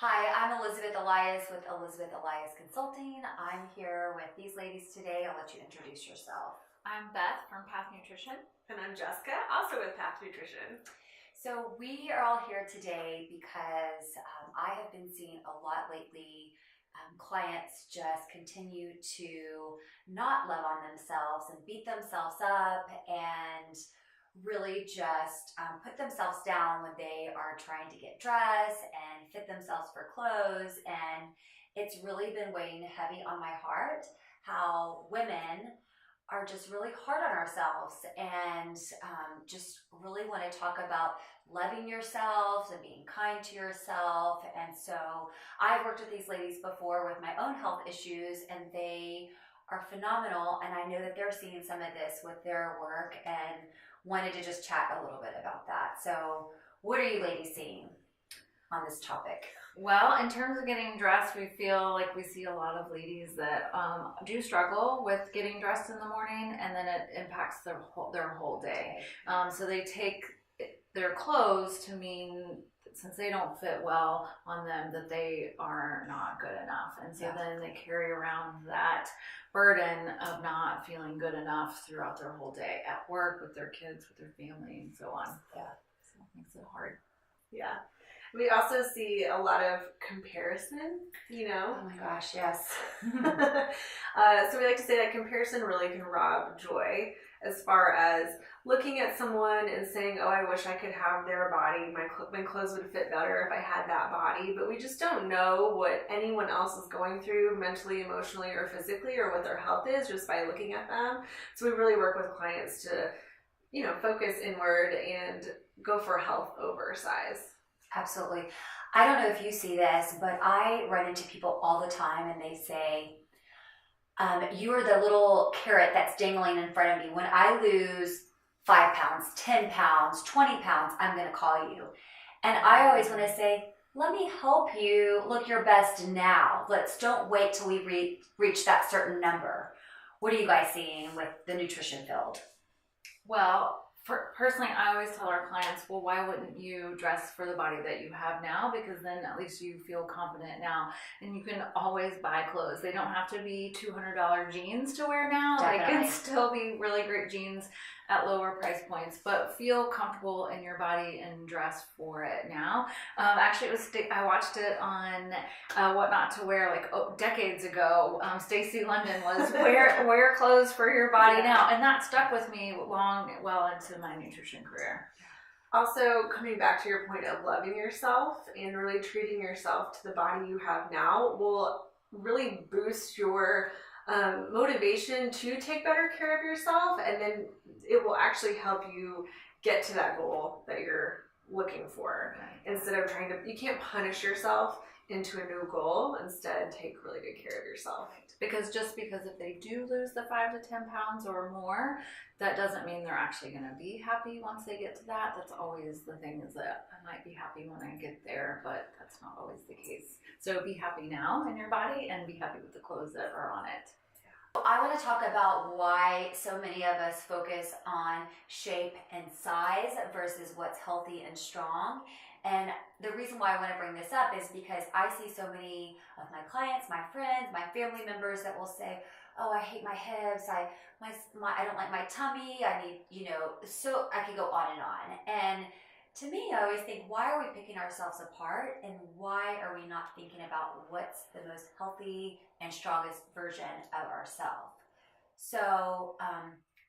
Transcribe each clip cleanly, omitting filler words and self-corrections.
Hi, I'm Elizabeth Elias with Elizabeth Elias Consulting. I'm here with these ladies today. I'll let you introduce yourself. I'm Beth from Path Nutrition. And I'm Jessica, also with Path Nutrition. So we are all here today because I have been seeing a lot lately. Clients just continue to not love on themselves and beat themselves up and really just put themselves down when they are trying to get dressed and fit themselves for clothes. And it's really been weighing heavy on my heart how women are just really hard on ourselves and just really want to talk about loving yourself and being kind to yourself. And so I've worked with these ladies before with my own health issues, and they are phenomenal. And I know that they're seeing some of this with their work and wanted to just chat a little bit about that. So what are you ladies seeing on this topic? Well, in terms of getting dressed, we feel like we see a lot of ladies that do struggle with getting dressed in the morning, and then it impacts their whole day. So they take their clothes to mean, since they don't fit well on them, that they are not good enough. And so then they carry around that burden of not feeling good enough throughout their whole day at work, with their kids, with their family, and so on. Yeah. So it makes it hard. Yeah. We also see a lot of comparison, Oh my gosh, yes. So we like to say that comparison really can rob joy, as far as looking at someone and saying, oh, I wish I could have their body. My clothes would fit better if I had that body. But we just don't know what anyone else is going through mentally, emotionally, or physically, or what their health is just by looking at them. So we really work with clients to, focus inward and go for health over size. Absolutely. I don't know if you see this, but I run into people all the time and they say, you are the little carrot that's dangling in front of me. When I lose 5 pounds, 10 pounds, 20 pounds, I'm going to call you. And I always want to say, let me help you look your best now. Don't wait till we reach that certain number. What are you guys seeing with the nutrition field? Well, personally, I always tell our clients, well, why wouldn't you dress for the body that you have now? Because then at least you feel confident now. And you can always buy clothes. They don't have to be $200 jeans to wear now. Definitely. They can still be really great jeans at lower price points, but feel comfortable in your body and dress for it now. Actually, I watched it on What Not to Wear decades ago. Stacey London was wear clothes for your body now, and that stuck with me well into my nutrition career. Also, coming back to your point of loving yourself and really treating yourself to the body you have now will really boost your motivation to take better care of yourself, and then it will actually help you get to that goal that you're looking for. Right. Instead of you can't punish yourself into a new goal. Instead, take really good care of yourself. Because if they do lose the 5 to 10 pounds or more, that doesn't mean they're actually going to be happy once they get to that. That's always the thing, is that I might be happy when I get there, but that's not always the case. So be happy now in your body and be happy with the clothes that are on it. I want to talk about why so many of us focus on shape and size versus what's healthy and strong. And the reason why I want to bring this up is because I see so many of my clients, my friends, my family members that will say, oh, I hate my hips, I don't like my tummy, I need, so I could go on and on. And to me, I always think, why are we picking ourselves apart, and why are we not thinking about what's the most healthy and strongest version of ourselves? So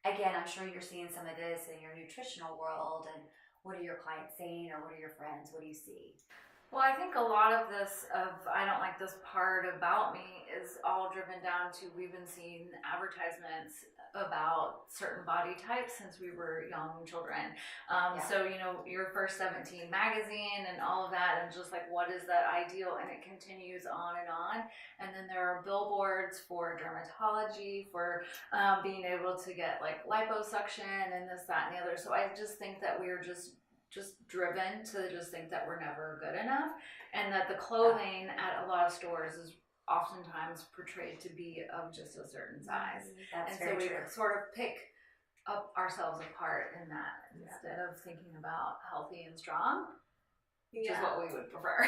again, I'm sure you're seeing some of this in your nutritional world. And what are your clients saying, or what are your friends? What do you see? Well, I think a lot of this I don't like this part about me is all driven down to, we've been seeing advertisements about certain body types since we were young children. So, your First 17 magazine and all of that, and just like, what is that ideal? And it continues on and on. And then there are billboards for dermatology, for being able to get like liposuction and this, that, and the other. So I just think that we're just driven to just think that we're never good enough, and that the clothing at a lot of stores is oftentimes portrayed to be of just a certain size. That's and so we sort of pick up ourselves apart in that, instead of thinking about healthy and strong. which is what we would prefer.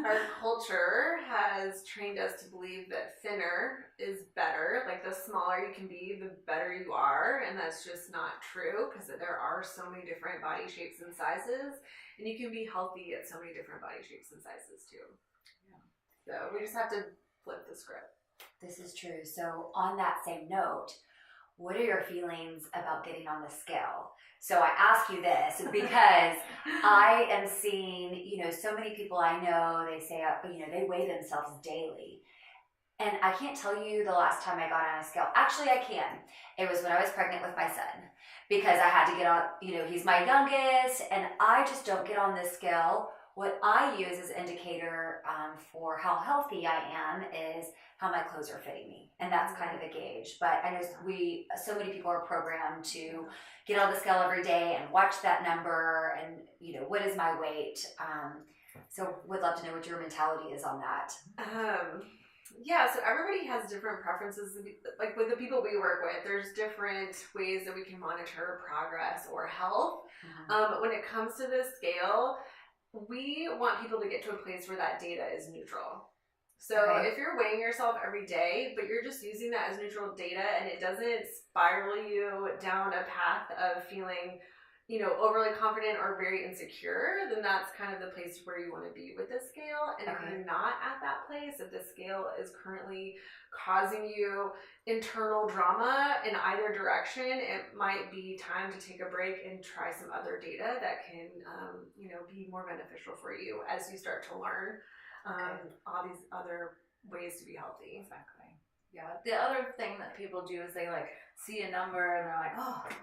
Our culture has trained us to believe that thinner is better. Like the smaller you can be, the better you are. And that's just not true because there are so many different body shapes and sizes. And you can be healthy at so many different body shapes and sizes too. Yeah. So we just have to flip the script. This is true. So on that same note, what are your feelings about getting on the scale? So I ask you this because I am seeing, so many people I know, they say, they weigh themselves daily. And I can't tell you the last time I got on a scale. Actually, I can. It was when I was pregnant with my son because I had to get on, he's my youngest, and I just don't get on this scale. What I use as an indicator for how healthy I am is how my clothes are fitting me. And that's kind of a gauge. But I know so many people are programmed to get on the scale every day and watch that number and, what is my weight? So would love to know what your mentality is on that. Yeah, so everybody has different preferences. Like with the people we work with, there's different ways that we can monitor progress or health. When it comes to this scale, we want people to get to a place where that data is neutral. So if you're weighing yourself every day, but you're just using that as neutral data and it doesn't spiral you down a path of feeling, overly confident or very insecure, then that's kind of the place where you want to be with the scale. And if you're not at that place, if the scale is currently causing you internal drama in either direction, it might be time to take a break and try some other data that can, be more beneficial for you as you start to learn all these other ways to be healthy. Exactly. Yeah. The other thing that people do is they see a number and they're like, oh, I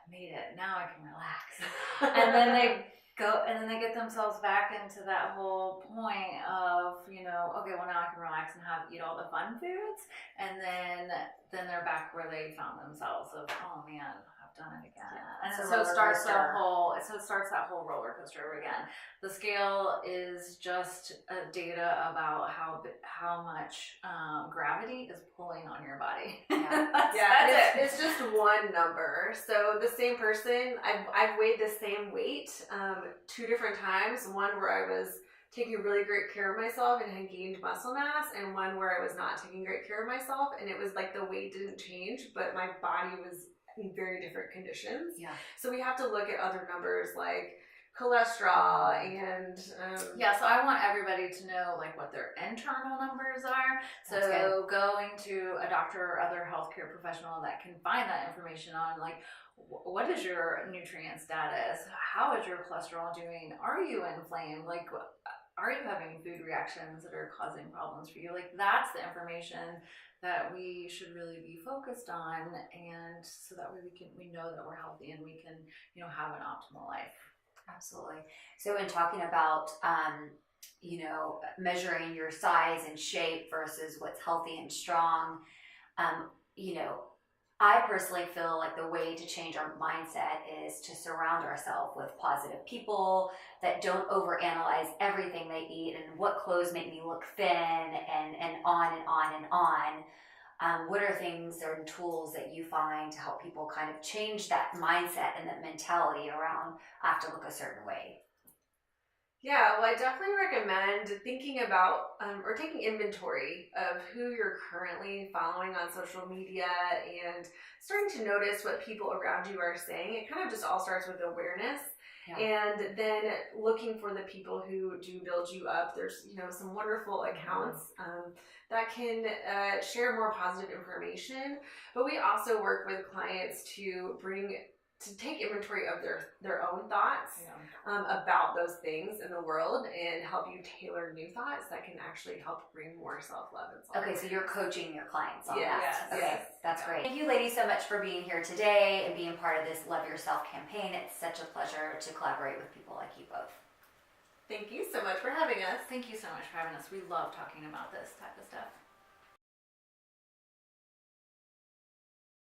made it. Now I can relax. And then they go and then they get themselves back into that whole point of, okay, well now I can relax and eat all the fun foods. And then they're back where they found themselves of, oh man, I've done it again. And so it starts that whole roller coaster again. The scale is just data about how much gravity is pulling on your body. That's it. It's just one number. So the same person, I've weighed the same weight 2 different times. One where I was taking really great care of myself and had gained muscle mass, and one where I was not taking great care of myself, and it was like the weight didn't change, but my body was in very different conditions. Yeah. So we have to look at other numbers like cholesterol and so I want everybody to know what their internal numbers are. So going to a doctor or other healthcare professional that can find that information on what is your nutrient status? How is your cholesterol doing? Are you inflamed? Are you having food reactions that are causing problems for you? That's the information that we should really be focused on, and so that way we know that we're healthy and we can have an optimal life. Absolutely. So in talking about measuring your size and shape versus what's healthy and strong, I personally feel like the way to change our mindset is to surround ourselves with positive people that don't overanalyze everything they eat and what clothes make me look thin and on and on and on. What are things or tools that you find to help people kind of change that mindset and that mentality around I have to look a certain way? Yeah, well, I definitely recommend thinking about or taking inventory of who you're currently following on social media and starting to notice what people around you are saying. It kind of just all starts with awareness. And then looking for the people who do build you up. There's, some wonderful accounts that can share more positive information. But we also work with clients to take inventory of their own thoughts about those things in the world and help you tailor new thoughts that can actually help bring more self-love and self-love. Okay, so you're coaching your clients on that. Yes, okay, that's great. Thank you ladies so much for being here today and being part of this Love Yourself campaign. It's such a pleasure to collaborate with people like you both. Thank you so much for having us. Thank you so much for having us. We love talking about this type of stuff.